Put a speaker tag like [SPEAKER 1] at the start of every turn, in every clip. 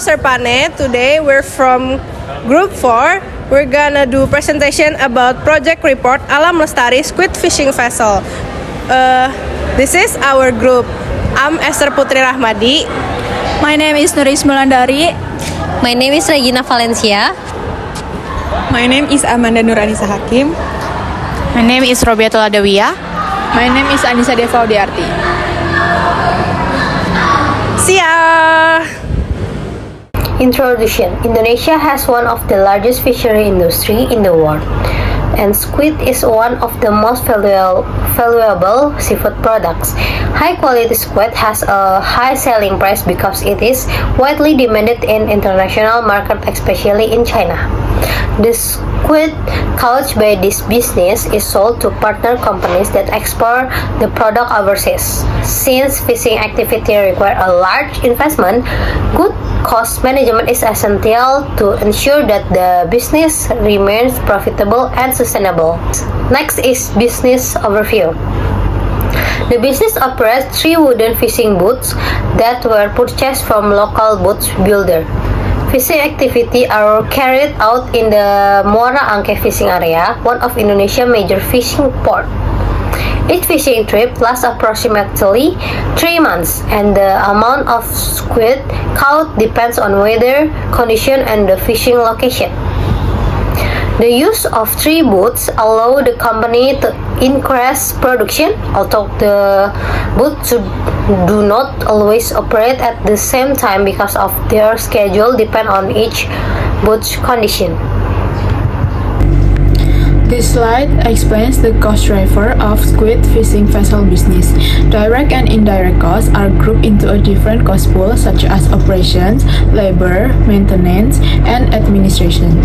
[SPEAKER 1] Serpane. Today we're from Group 4. We're gonna do presentation about project report Alam Lestari Squid Fishing Vessel. This is our group. I'm Esther Putri Rahmadi.
[SPEAKER 2] My name is Nuris Mulandari.
[SPEAKER 3] My name is Regina Valencia.
[SPEAKER 4] My name is Amanda Nuranisa Hakim.
[SPEAKER 2] My name is Robiatul Adawiyah.
[SPEAKER 4] My name is Anissa Deva Udiarti.
[SPEAKER 1] See ya!
[SPEAKER 3] Introduction. Indonesia has one of the largest fishery industry in the world, and squid is one of the most valuable seafood products. High quality squid has a high selling price because it is widely demanded in international market, especially in China. The squid caught by this business is sold to partner companies that export the product overseas. Since fishing activity require a large investment, good cost management is essential to ensure that the business remains profitable and sustainable. Next is business overview. The business operates 3 wooden fishing boats that were purchased from local boat builder. Fishing activity are carried out in the Muara Angke fishing area, one of Indonesia's major fishing port. Each fishing trip lasts approximately 3 months, and the amount of squid caught depends on weather condition and the fishing location. The use of 3 boats allow the company to increase production, although the boats do not always operate at the same time because of their schedule depend on each boat's condition.
[SPEAKER 4] This slide explains the cost driver of squid fishing vessel business. Direct and indirect costs are grouped into a different cost pool such as operations, labor, maintenance, and administration.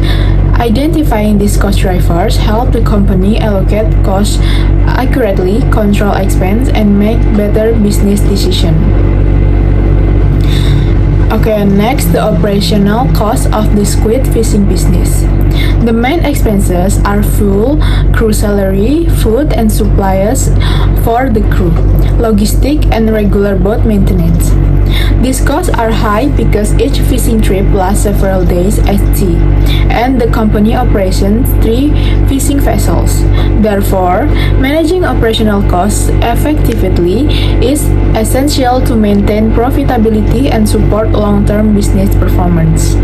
[SPEAKER 4] Identifying these cost drivers help the company allocate costs accurately, control expense, and make better business decisions. Okay, next, the operational cost of the squid fishing business. The main expenses are fuel, crew salary, food and supplies for the crew, logistic and regular boat maintenance. These costs are high because each fishing trip lasts several days at sea, and the company operates 3 fishing vessels. Therefore, managing operational costs effectively is essential to maintain profitability and support long-term business performance.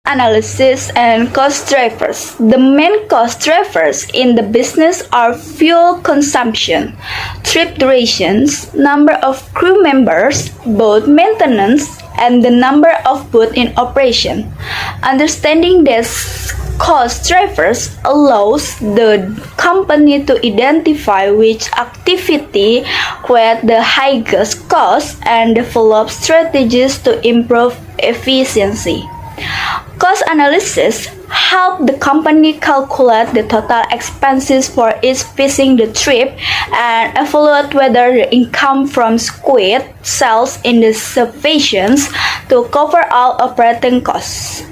[SPEAKER 2] Analysis and cost drivers. The main cost drivers in the business are fuel consumption, trip durations, number of crew members, boat maintenance, and the number of boats in operation. Understanding these cost drivers allows the company to identify which activity create the highest cost and develop strategies to improve efficiency. Cost analysis help the company calculate the total expenses for each fishing the trip and evaluate whether the income from squid sales is sufficient to cover all operating costs.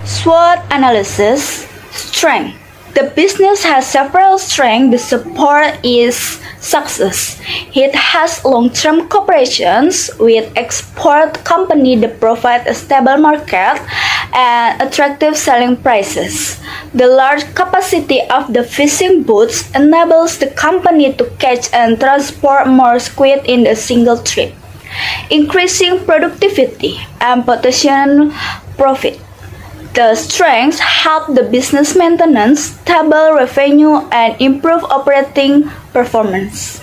[SPEAKER 2] SWOT analysis. Strength. The business has several strengths to support its success. It has long-term cooperations with export companies that provide a stable market and attractive selling prices. The large capacity of the fishing boats enables the company to catch and transport more squid in a single trip, increasing productivity and potential profit. The strengths help the business maintain stable revenue and improve operating performance.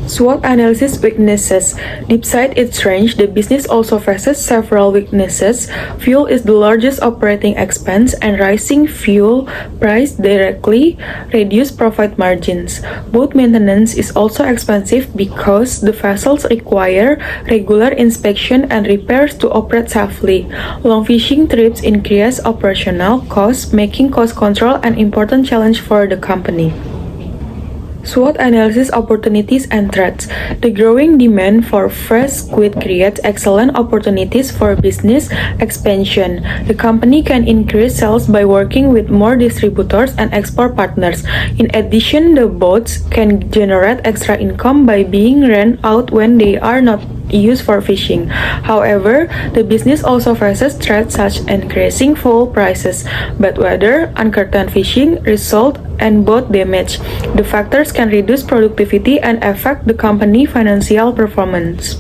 [SPEAKER 5] SWOT analysis weaknesses. Despite its strength, the business also faces several weaknesses. Fuel is the largest operating expense, and rising fuel price directly reduce profit margins. Boat maintenance is also expensive because the vessels require regular inspection and repairs to operate safely. Long fishing trips increase operational costs, making cost control an important challenge for the company. SWOT analysis opportunities and threats. The growing demand for fresh squid creates excellent opportunities for business expansion. The company can increase sales by working with more distributors and export partners. In addition, the boats can generate extra income by being rent out when they are not used for fishing. However, the business also faces threats such as increasing fuel prices, bad weather, uncertain fishing result, and boat damage. The factors can reduce productivity and affect the company financial performance.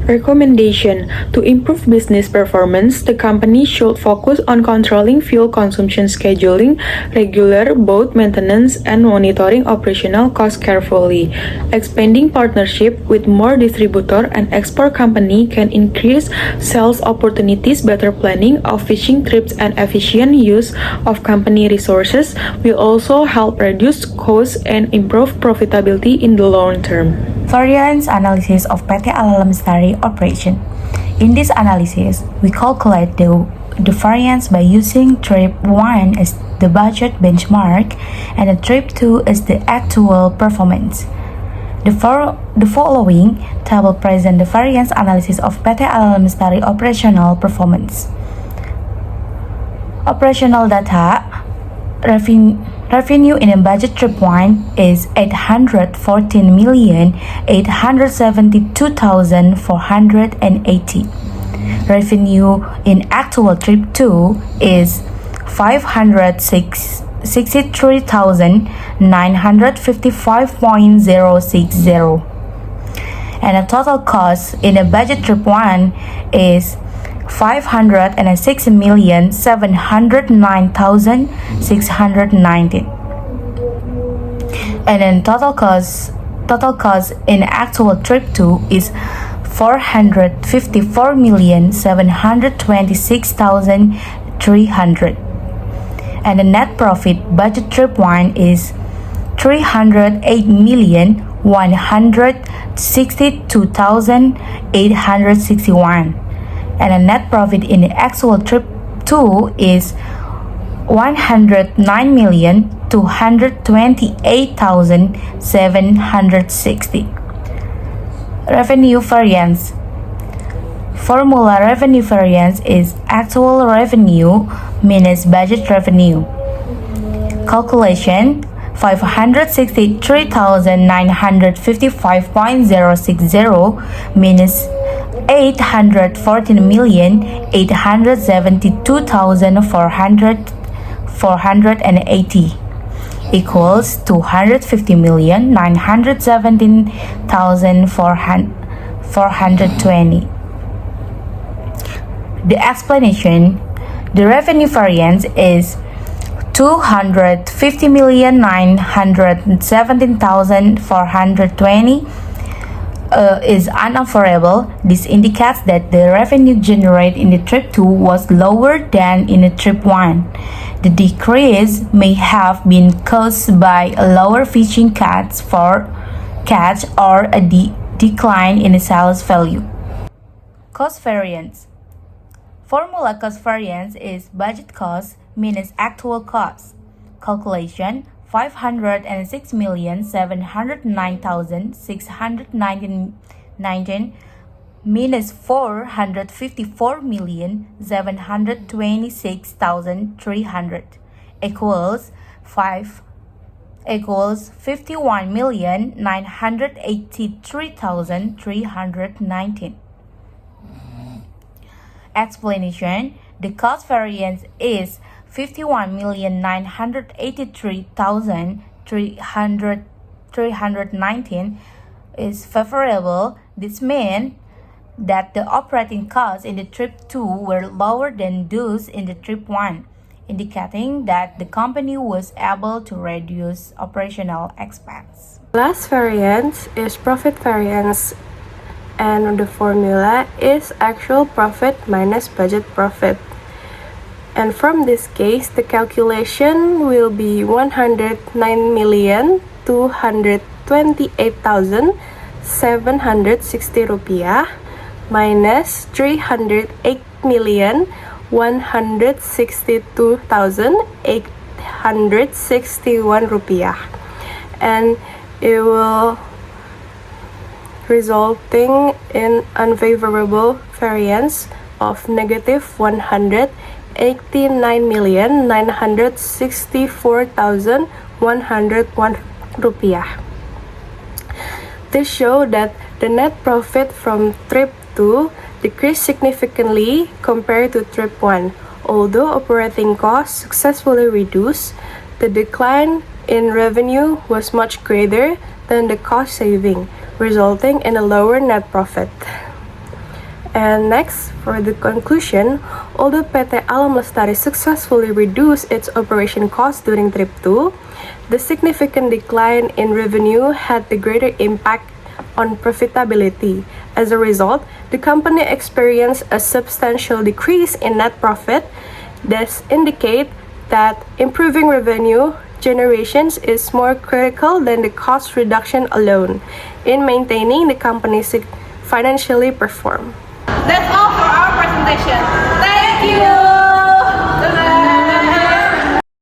[SPEAKER 5] Recommendation: to improve business performance, the company should focus on controlling fuel consumption scheduling, regular boat maintenance, and monitoring operational costs carefully. Expanding partnership with more distributor and export company can increase sales opportunities. Better planning of fishing trips and efficient use of company resources will also help reduce costs and improve profitability in the long term.
[SPEAKER 6] Variance analysis of PT Alam Lestari operation. In this analysis, we calculate the variance by using trip 1 as the budget benchmark and the trip 2 as the actual performance. The following table present the variance analysis of PT Alam Lestari operational performance. Operational data. Revenue in a budget trip 1 is 814,872,480. Revenue in actual trip 2 is 563,955.060. And the total cost in a budget trip 1 is 506,709,619. And then total cost in actual trip 2 is 454,726,300. And the net profit budget trip 1 is 308,162,861. And the net profit in the actual trip 2 is 109,228,760. Revenue variance. Formula revenue variance is actual revenue minus budget revenue. Calculation: 563,955.060 minus 814,872,480 equals 250,917,420. The explanation: the revenue variance is 250,917,420 is unfavorable. This indicates that the revenue generated in the trip 2 was lower than in the trip 1. The decrease may have been caused by a lower fishing catch or a decline in the sales value. Cost variance. Formula cost variance is budget cost minus actual cost. Calculation: 506,709,619 minus 454,726,300 equals 51,983,319. Explanation: the cost variance is 51,983,319 is favorable. This means that the operating costs in the trip 2 were lower than those in the trip 1, indicating that the company was able to reduce operational expense.
[SPEAKER 1] Last variance is profit variance, and the formula is actual profit minus budget profit. And from this case, the calculation will be 109,228,760 rupiah minus 308,162,861 rupiah, and it will resulting in unfavorable variance of negative 189,964,101 rupiah. This shows that the net profit from trip 2 decreased significantly compared to trip 1. Although operating costs successfully reduced, the decline in revenue was much greater than the cost saving, resulting in a lower net profit. And next, for the conclusion, although PT Alam Lestari successfully reduced its operation costs during trip 2, the significant decline in revenue had the greater impact on profitability. As a result, the company experienced a substantial decrease in net profit. This indicates that improving revenue generations is more critical than the cost reduction alone in maintaining the company's financially perform.
[SPEAKER 7] That's all for our presentation. Thank you!